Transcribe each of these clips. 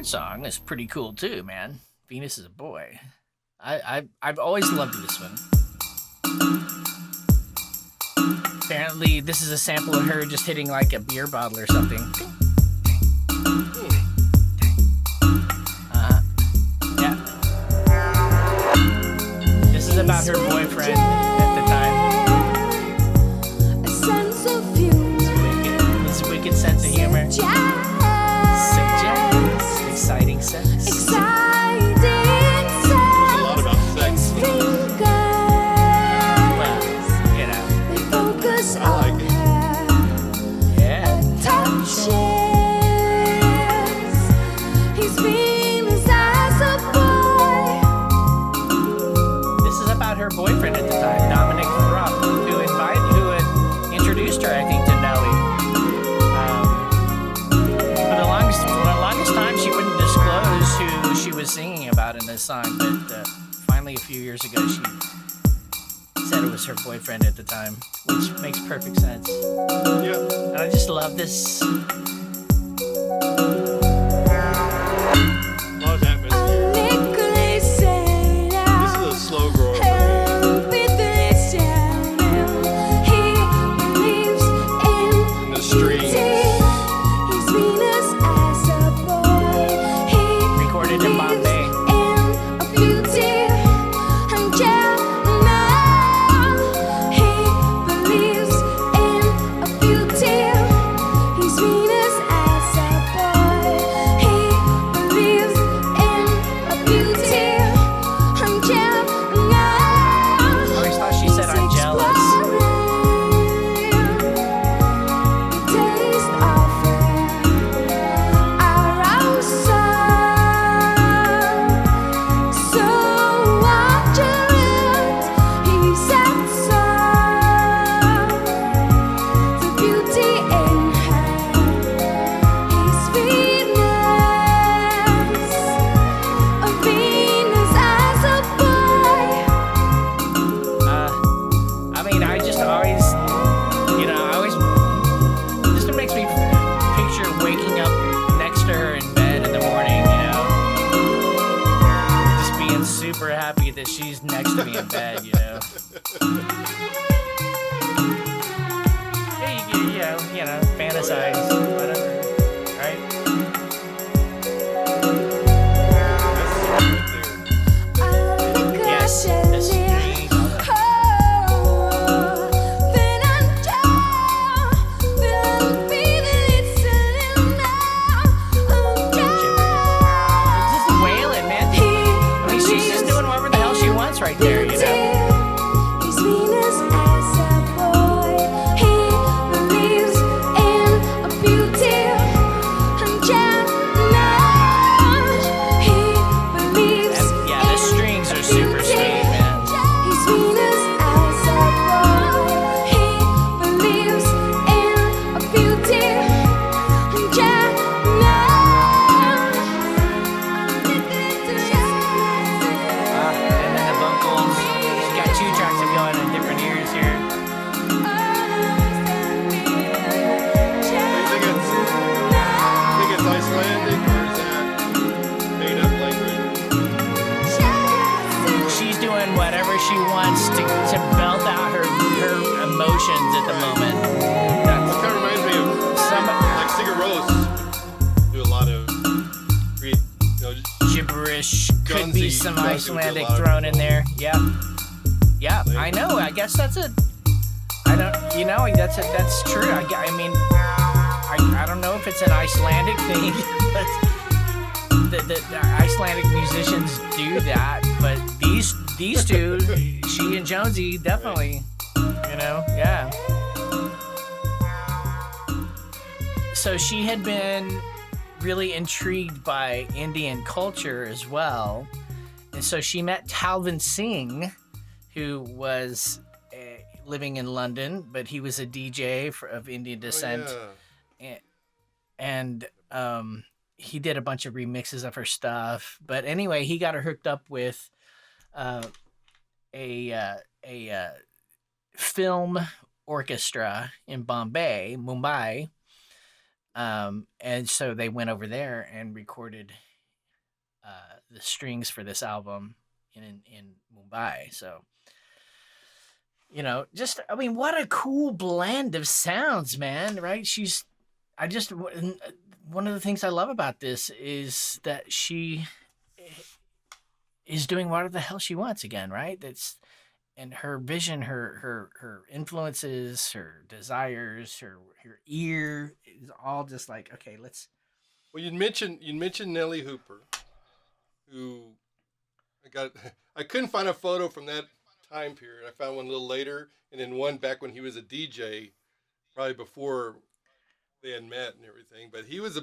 third song is pretty cool too, man. Venus is a Boy. I've always loved this one. Apparently, this is a sample of her just hitting like a beer bottle or something. Yeah. This is about her boyfriend at the time. His wicked sense of humor. Suggest exciting sex. There's a lot about sex. Well, you know. I like it. Yeah. This is about her boyfriend at the time, Dominic Rupp, who had introduced her, I think, to Nelly. For the longest time, she wouldn't disclose who she was singing about in this song, but finally, a few years ago, she said it was her boyfriend at the time, which makes perfect sense. Yeah. And I just love this. Love atmosphere. This is a slow grower for me. And the strings. Recorded in Bombay. I always thought she said I'm jealous. I mean, I just always, this makes me picture waking up next to her in bed in the morning, just being super happy that she's next to me in bed, Yeah, you know, fantasize, whatever, right? That's it right there. Yes, the strings, all that. Just wailing, man. I mean, she's just doing whatever the hell she wants right there, Yeah, the strings are super sweet, man. And then the vocals. She's got two tracks of going in different ears here. Think it's Icelandic or is that made up language? She's doing whatever she wants to belt out her emotions at the moment. It kind of reminds me of Some like Sigur Rós do a lot of gibberish, could be some Gunsy Icelandic would do a lot of thrown in people. there. Yeah, I know. I guess that's a. I don't. That's true. I mean, I don't know if it's an Icelandic thing, but the Icelandic musicians do that. But these two, she and Jonesy, definitely. Yeah. So she had been really intrigued by Indian culture as well. And so she met Talvin Singh, who was living in London, but he was a DJ of Indian descent. And he did a bunch of remixes of her stuff. But anyway, he got her hooked up with a film orchestra in Mumbai. And so they went over there and recorded the strings for this album in Mumbai. So, you know, just I mean, what a cool blend of sounds, man. Right? One of the things I love about this is that she is doing whatever the hell she wants again, right? And her vision, her influences, her desires, her ear is all just like, okay, let's. Well, you mentioned Nellie Hooper, who I couldn't find a photo from that time period. I found one a little later, and then one back when he was a DJ, probably before they had met and everything. But he was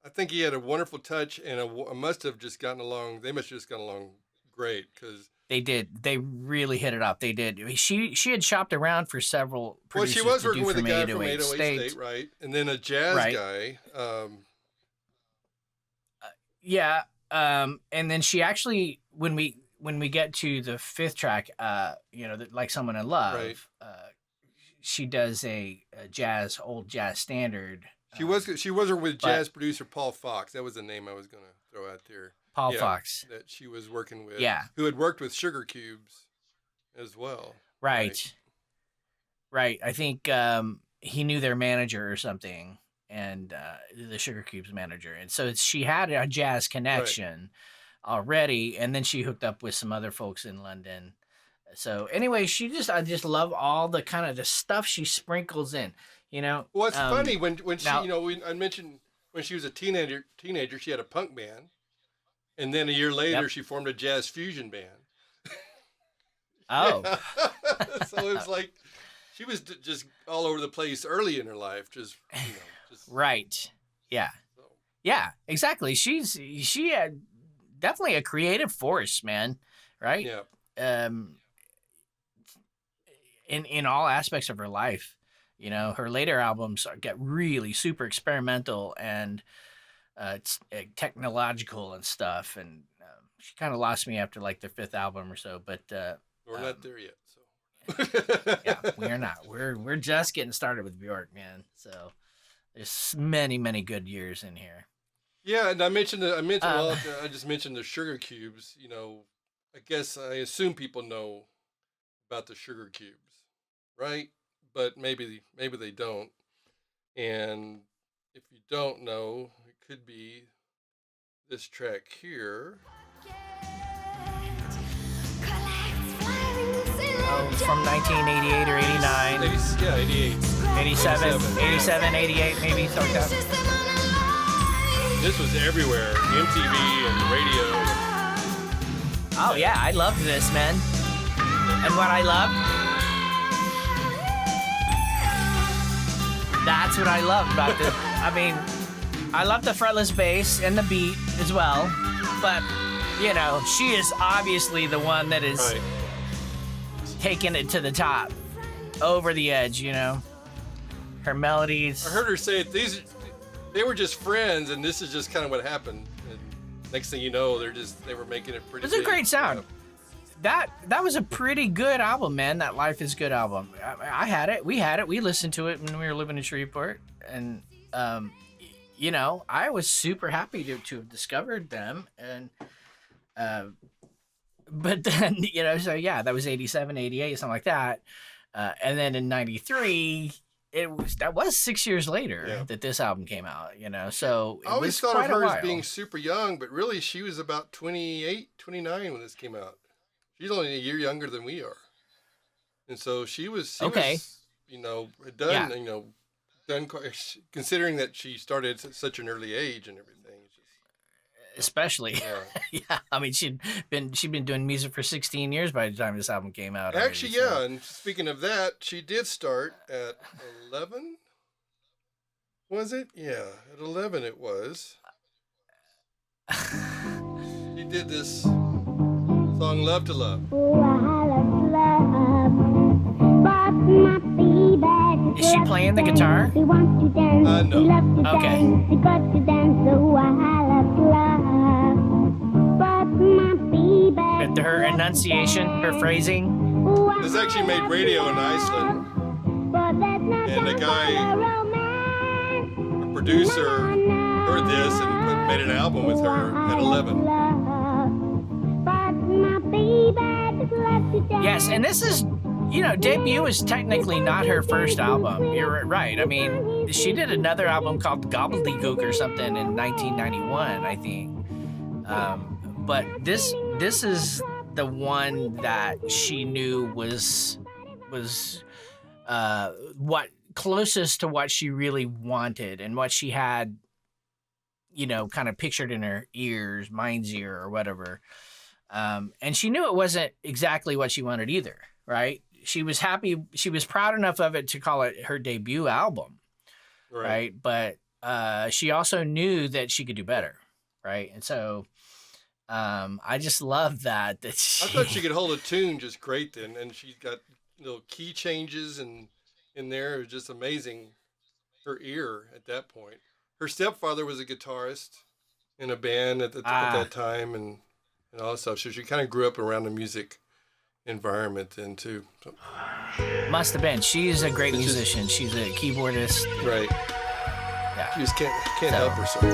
I think he had a wonderful touch, and must have just gotten along. They must have just gotten along great because they did. They really hit it off. They did. She had shopped around for several producers. Well, she was working with a guy from 808 State, right? And then a jazz guy. Yeah. And then she actually, when we get to the fifth track, you know, Like Someone in Love, right. She does a old jazz standard. She was with jazz producer Paul Fox. That was the name I was going to throw out there. Paul Fox. That she was working with. Yeah. Who had worked with Sugarcubes as well. Right. I think he knew their manager or something, and the Sugarcubes manager. And so she had a jazz connection already, and then she hooked up with some other folks in London. So anyway, I just love all the kind of the stuff she sprinkles in, you know. Well, it's funny when she, you know, I mentioned when she was a teenager, she had a punk band, and then a year later she formed a jazz fusion band. Oh, so it was like she was just all over the place early in her life, just right, yeah, so. Yeah, exactly. She had definitely a creative force, man, right? Yeah. In all aspects of her life, you know, her later albums get really super experimental and it's technological and stuff. And she kind of lost me after like their fifth album or so. But we're not there yet. So yeah, we're not. We're just getting started with Bjork, man. So there's many good years in here. Yeah, and I just mentioned the Sugarcubes. You know, I assume people know about the Sugarcubes, right? But maybe they don't. And if you don't know, it could be this track here. From 1988 or 89. 88. 87, 88, maybe, something like that. This was everywhere, MTV and radio. Oh, yeah, I loved this, man. And what I loved? That's what I loved about this. I mean, I love the fretless bass and the beat as well. But, you know, she is obviously the one that is taking it to the top, over the edge, you know. Her melodies. I heard her say they were just friends, and this is just kind of what happened. And next thing you know, they were making it pretty. It's a great sound. That was a pretty good album, man. That Life Is Good album. I had it. We had it. We listened to it when we were living in Shreveport, and you know, I was super happy to have discovered them. And but then, you know, so yeah, that was 87, 88, something like that. And then in 93. That was 6 years later that this album came out, you know, so I always thought of her as being super young, but really she was about 28, 29 when this came out. She's only a year younger than we are. And so she was you know, done considering that she started at such an early age and everything. Especially, yeah. I mean, she'd been doing music for 16 years by the time this album came out. Actually, already, so. And speaking of that, she did start at 11. Was it? Yeah, at 11 it was. She did this song, "Love to Love." Is she playing the guitar? No. But her enunciation, her phrasing. This actually made radio in Iceland. And the guy, a producer, heard this and made an album with her at 11. Yes, and this is, Debut is technically not her first album. You're right. I mean, she did another album called Gobbledygook or something in 1991, I think. But this is the one that she knew was what closest to what she really wanted and what she had, kind of pictured in her mind's ear or whatever. And she knew it wasn't exactly what she wanted either, right? She was happy. She was proud enough of it to call it her debut album, right? But she also knew that she could do better, right? And so I just love that she... I thought she could hold a tune just great then, and she's got little key changes and in there. It was just amazing. Her ear at that point. Her stepfather was a guitarist in a band at that time, and all that stuff. So she kind of grew up around the music environment then too. So. Must have been. She's a great musician. She's a keyboardist. Right. Yeah. She just can't help herself.